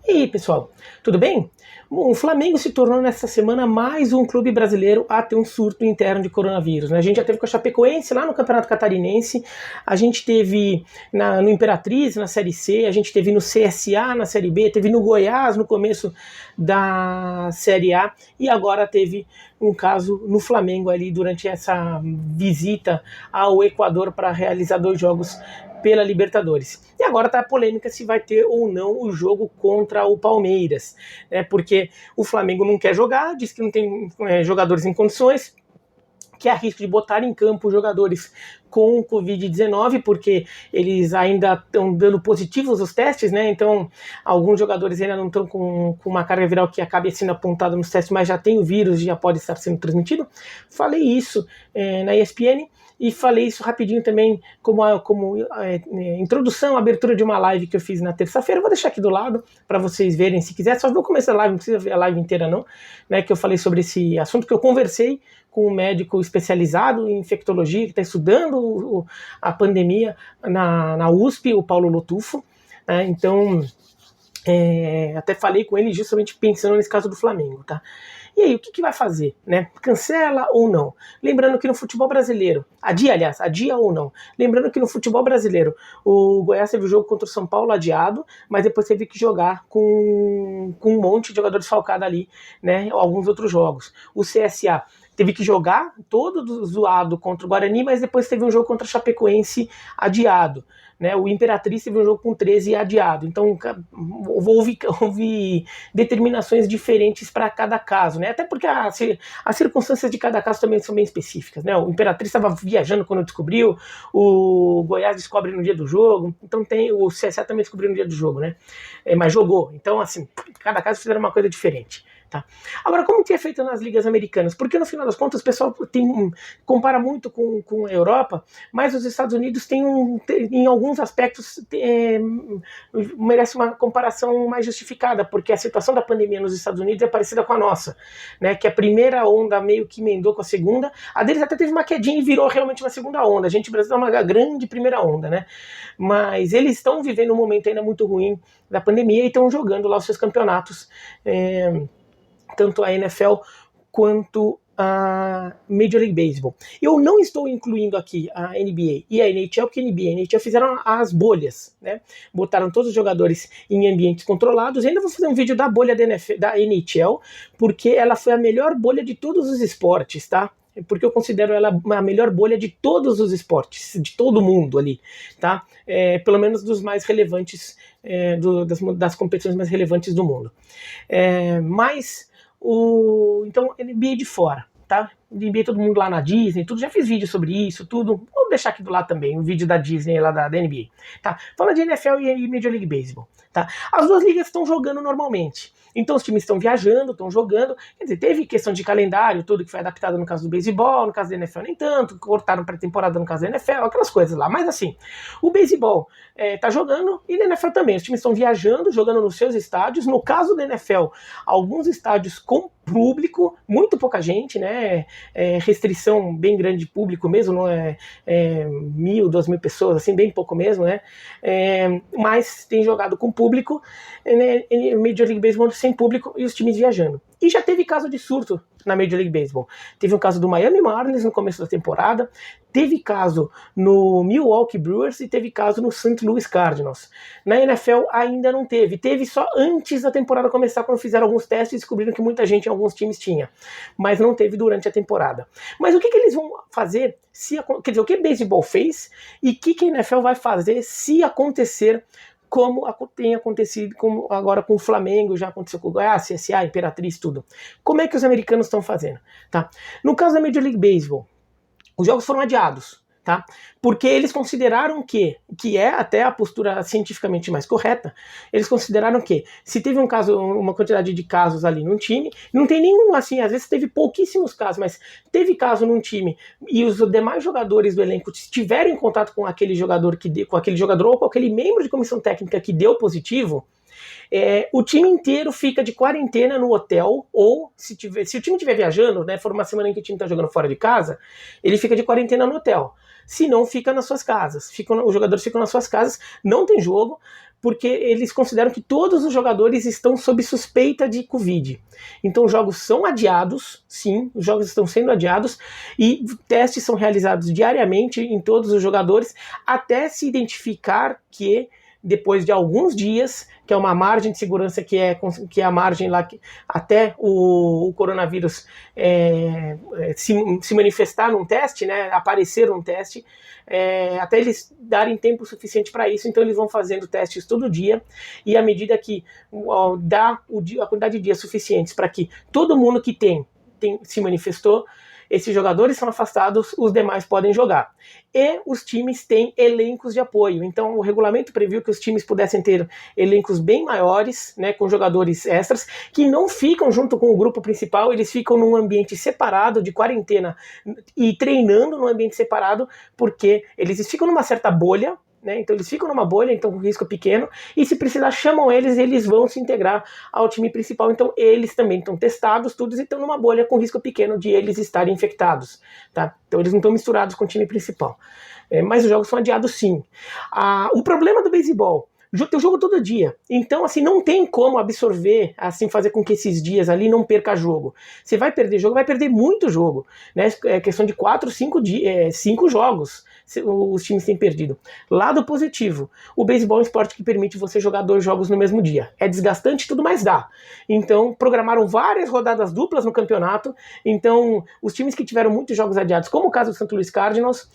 E aí, pessoal, tudo bem? Bom, o Flamengo se tornou nessa semana mais um clube brasileiro a ter um surto interno de coronavírus, né? A gente já teve com a Chapecoense lá no Campeonato Catarinense, a gente teve no Imperatriz, na Série C, a gente teve no CSA, na Série B, teve no Goiás no começo da Série A e agora teve um caso no Flamengo ali durante essa visita ao Equador para realizar 2 jogos pela Libertadores. E agora está a polêmica se vai ter ou não o jogo contra o Palmeiras, né? Porque o Flamengo não quer jogar, diz que não tem jogadores em condições, que há risco de botar em campo jogadores com Covid-19, porque eles ainda estão dando positivos os testes, né? Então, alguns jogadores ainda não estão com uma carga viral que acabe sendo apontada nos testes, mas já tem o vírus e já pode estar sendo transmitido. Falei isso na ESPN, e falei isso rapidinho também como introdução, abertura de uma live que eu fiz na terça-feira. Vou deixar aqui do lado para vocês verem, se quiser. Só ver o começo da live, não precisa ver a live inteira não, né? Que eu falei sobre esse assunto, que eu conversei com um médico especializado em infectologia, que está estudando a pandemia na USP, o Paulo Lotufo, né? Então, até falei com ele justamente pensando nesse caso do Flamengo, tá? E aí, o que vai fazer, né? Cancela ou não? Lembrando que no futebol brasileiro, adia ou não? Lembrando que no futebol brasileiro, o Goiás teve o jogo contra o São Paulo adiado, mas depois teve que jogar com um monte de jogador desfalcado ali, né? Alguns outros jogos. O CSA teve que jogar todo zoado contra o Guarani, mas depois teve um jogo contra o Chapecoense adiado. Né, o Imperatriz teve um jogo com 13 adiado. Então houve determinações diferentes para cada caso, né? Até porque as circunstâncias de cada caso também são bem específicas, né? O Imperatriz estava viajando quando descobriu, o Goiás descobre no dia do jogo, então o CSA também descobriu no dia do jogo, né? Mas jogou. Então, assim, cada caso fizeram uma coisa diferente. Tá. Agora, como que é feito nas ligas americanas? Porque no final das contas o pessoal compara muito com a Europa, mas os Estados Unidos em alguns aspectos merece uma comparação mais justificada, porque a situação da pandemia nos Estados Unidos é parecida com a nossa, né? Que a primeira onda meio que emendou com a segunda, a deles até teve uma quedinha e virou realmente uma segunda onda. A gente no Brasil é uma grande primeira onda, né? Mas eles estão vivendo um momento ainda muito ruim da pandemia e estão jogando lá os seus campeonatos, tanto a NFL quanto a Major League Baseball. Eu não estou incluindo aqui a NBA e a NHL, porque a NBA e a NHL fizeram as bolhas, né? Botaram todos os jogadores em ambientes controlados. Ainda vou fazer um vídeo da bolha da NHL, porque ela foi a melhor bolha de todos os esportes, tá? Porque eu considero ela a melhor bolha de todos os esportes, de todo mundo ali, tá? Pelo menos dos mais relevantes, das competições mais relevantes do mundo. Então, NBA de fora, tá? NBA todo mundo lá na Disney, tudo, já fiz vídeo sobre isso, tudo. Vou deixar aqui do lado também, o vídeo da Disney lá da NBA, tá? Falando de NFL e Major League Baseball, tá? As duas ligas estão jogando normalmente. Então os times estão viajando, estão jogando. Quer dizer, teve questão de calendário, tudo que foi adaptado no caso do beisebol, no caso da NFL nem tanto, cortaram pré-temporada no caso da NFL, aquelas coisas lá. Mas assim, o beisebol tá jogando e na NFL também. Os times estão viajando, jogando nos seus estádios. No caso da NFL, alguns estádios com público, muito pouca gente, né? Restrição bem grande de público mesmo, não 1.000, 2.000 pessoas, assim, bem pouco mesmo, né? Mas tem jogado com público, né? Major League Baseball sem público e os times viajando. E já teve caso de surto na Major League Baseball. Teve um caso do Miami Marlins no começo da temporada, teve caso no Milwaukee Brewers e teve caso no St. Louis Cardinals. Na NFL ainda não teve. Teve só antes da temporada começar, quando fizeram alguns testes e descobriram que muita gente em alguns times tinha. Mas não teve durante a temporada. Mas o que eles vão fazer, quer dizer, o que o beisebol fez e o que a NFL vai fazer se acontecer como tem acontecido agora com o Flamengo, já aconteceu com o Goiás, CSA, Imperatriz, tudo. Como é que os americanos estão fazendo? Tá? No caso da Major League Baseball, os jogos foram adiados, tá? Porque eles consideraram que é até a postura cientificamente mais correta, eles consideraram que se teve um caso, uma quantidade de casos ali num time, não tem nenhum, assim, às vezes teve pouquíssimos casos, mas teve caso num time e os demais jogadores do elenco estiveram em contato com aquele jogador ou com aquele membro de comissão técnica que deu positivo, o time inteiro fica de quarentena no hotel, ou se o time estiver viajando, né, for uma semana em que o time está jogando fora de casa, ele fica de quarentena no hotel. Se não, fica nas suas casas. Os jogadores ficam nas suas casas, não tem jogo, porque eles consideram que todos os jogadores estão sob suspeita de Covid. Então os jogos são adiados, sim, os jogos estão sendo adiados, e testes são realizados diariamente em todos os jogadores, até se identificar que depois de alguns dias, que é uma margem de segurança que é a margem lá que, até o coronavírus se manifestar num teste, né, aparecer num teste, até eles darem tempo suficiente para isso. Então eles vão fazendo testes todo dia, e à medida que dá a quantidade de dias suficientes para que todo mundo que se manifestou, esses jogadores são afastados, os demais podem jogar. E os times têm elencos de apoio. Então o regulamento previu que os times pudessem ter elencos bem maiores, né, com jogadores extras, que não ficam junto com o grupo principal, eles ficam num ambiente separado de quarentena e treinando num ambiente separado, porque eles ficam numa certa bolha, né? Então eles ficam numa bolha, então com risco pequeno, e se precisar chamam eles vão se integrar ao time principal. Então eles também estão testados, todos, e estão numa bolha com risco pequeno de eles estarem infectados, tá? Então eles não estão misturados com o time principal. Mas os jogos são adiados, sim. O problema do beisebol, tem jogo todo dia, então assim, não tem como absorver, assim, fazer com que esses dias ali não perca jogo. Você vai perder jogo, vai perder muito jogo, né? É questão de 4, 5 jogos os times têm perdido. Lado positivo, o beisebol é um esporte que permite você jogar 2 jogos no mesmo dia. É desgastante, tudo mais dá. Então programaram várias rodadas duplas no campeonato. Então os times que tiveram muitos jogos adiados, como o caso do St. Louis Cardinals,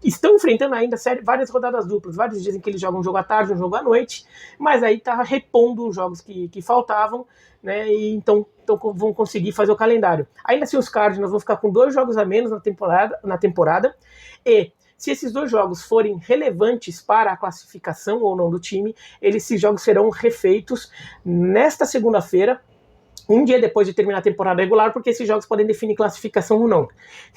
estão enfrentando ainda várias rodadas duplas. Vários dizem que eles jogam um jogo à tarde, um jogo à noite, mas aí tá repondo os jogos que faltavam, né? E então vão conseguir fazer o calendário. Ainda assim, os Cardinals vão ficar com 2 jogos a menos na temporada, e se esses 2 jogos forem relevantes para a classificação ou não do time, esses jogos serão refeitos nesta segunda-feira, um dia depois de terminar a temporada regular, porque esses jogos podem definir classificação ou não.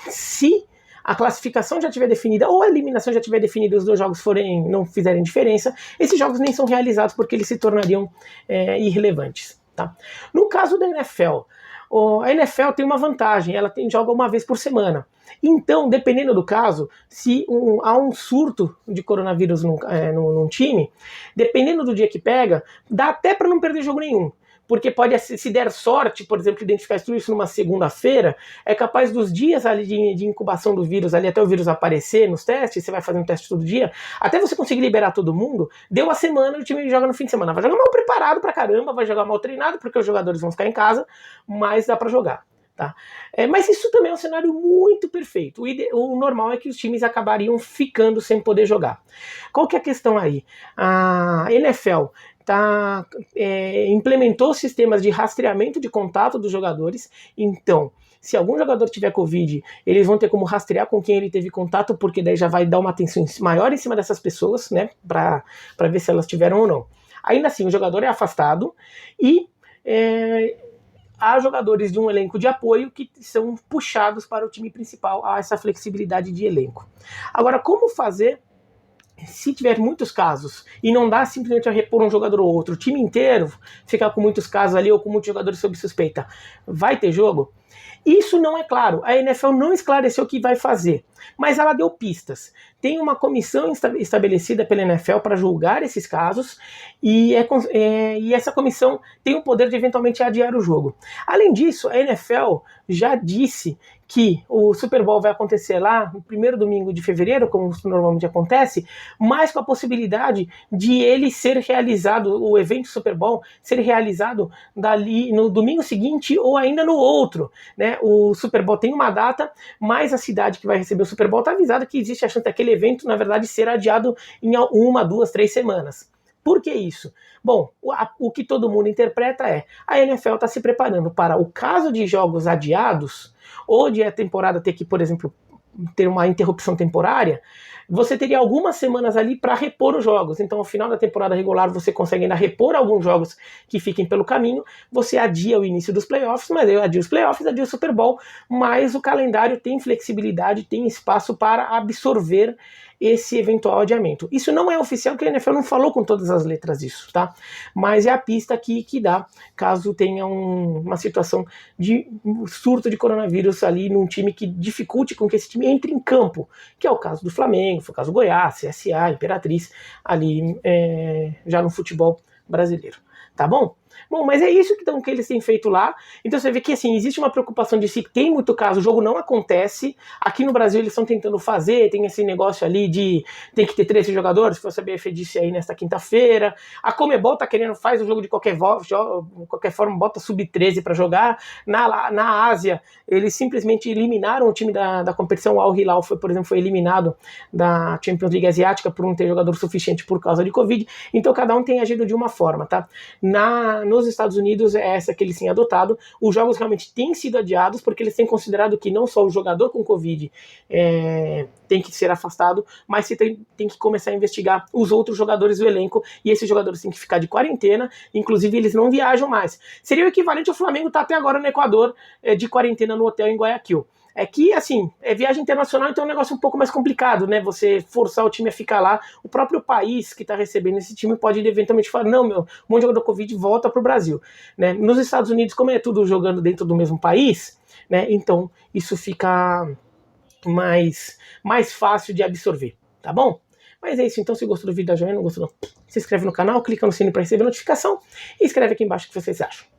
Se a classificação já estiver definida ou a eliminação já estiver definida e os 2 jogos não fizerem diferença, esses jogos nem são realizados porque eles se tornariam irrelevantes. Tá? No caso da NFL, a NFL tem uma vantagem, ela joga uma vez por semana. Então, dependendo do caso, se há um surto de coronavírus num time, dependendo do dia que pega, dá até para não perder jogo nenhum. Porque pode, se der sorte, por exemplo, identificar tudo isso numa segunda-feira, é capaz dos dias ali de incubação do vírus, ali até o vírus aparecer nos testes, você vai fazendo teste todo dia, até você conseguir liberar todo mundo, deu a semana e o time joga no fim de semana. Vai jogar mal preparado pra caramba, vai jogar mal treinado, porque os jogadores vão ficar em casa, mas dá pra jogar. Tá? Mas isso também é um cenário muito perfeito. O normal é que os times acabariam ficando sem poder jogar. Qual que é a questão aí? A NFL implementou sistemas de rastreamento de contato dos jogadores. Então, se algum jogador tiver Covid, eles vão ter como rastrear com quem ele teve contato, porque daí já vai dar uma atenção maior em cima dessas pessoas, né, para ver se elas tiveram ou não. Ainda assim, o jogador é afastado e há jogadores de um elenco de apoio que são puxados para o time principal. Há essa flexibilidade de elenco. Agora, como fazer se tiver muitos casos e não dá simplesmente a repor um jogador ou outro, o time inteiro ficar com muitos casos ali ou com muitos jogadores sob suspeita, vai ter jogo? Isso não é claro. A NFL não esclareceu o que vai fazer, mas ela deu pistas. Tem uma comissão estabelecida pela NFL para julgar esses casos, e essa comissão tem o poder de eventualmente adiar o jogo. Além disso, a NFL já disse que o Super Bowl vai acontecer lá no primeiro domingo de fevereiro, como normalmente acontece, mas com a possibilidade de ele ser realizado, o evento Super Bowl, ser realizado dali no domingo seguinte ou ainda no outro, né? O Super Bowl tem uma data, mas a cidade que vai receber o Super Bowl está avisada que existe a chance daquele evento, na verdade, ser adiado em 1, 2, 3 semanas. Por que isso? Bom, o que todo mundo interpreta é: a NFL está se preparando para o caso de jogos adiados, ou de a temporada ter que, por exemplo, ter uma interrupção temporária, você teria algumas semanas ali para repor os jogos. Então, ao final da temporada regular, você consegue ainda repor alguns jogos que fiquem pelo caminho, você adia o início dos playoffs, mas eu adio os playoffs, adio o Super Bowl, mas o calendário tem flexibilidade, tem espaço para absorver esse eventual adiamento. Isso não é oficial, porque a NFL não falou com todas as letras isso, tá? Mas é a pista que dá, caso tenha uma situação de surto de coronavírus ali num time que dificulte com que esse time entre em campo, que é o caso do Flamengo foi o caso do Goiás, CSA, Imperatriz, ali já no futebol brasileiro, tá bom? Bom, mas é isso que eles têm feito lá. Então você vê que assim, existe uma preocupação de se tem muito caso, o jogo não acontece. Aqui no Brasil eles estão tentando fazer, tem esse negócio ali de tem que ter 13 jogadores, que a CBF disse aí nesta quinta-feira. A Conmebol tá querendo, faz o jogo de qualquer forma, bota sub-13 para jogar. Na Ásia, eles simplesmente eliminaram o time da competição. O Al Hilal, por exemplo, foi eliminado da Champions League Asiática por não ter jogador suficiente por causa de Covid. Então cada um tem agido de uma forma, tá? Nos Estados Unidos é essa que eles têm adotado. Os jogos realmente têm sido adiados porque eles têm considerado que não só o jogador com Covid tem que ser afastado, mas se tem que começar a investigar os outros jogadores do elenco, e esses jogadores têm que ficar de quarentena, inclusive eles não viajam mais. Seria o equivalente ao Flamengo estar até agora no Equador de quarentena no hotel em Guayaquil. É que, assim, é viagem internacional, então é um negócio um pouco mais complicado, né? Você forçar o time a ficar lá. O próprio país que está recebendo esse time pode eventualmente falar, não, um monte de jogador Covid volta para o Brasil, né? Nos Estados Unidos, como é tudo jogando dentro do mesmo país, né? Então isso fica mais fácil de absorver, tá bom? Mas é isso, então se gostou do vídeo, dá joinha, não gostou não, se inscreve no canal, clica no sininho para receber notificação e escreve aqui embaixo o que vocês acham.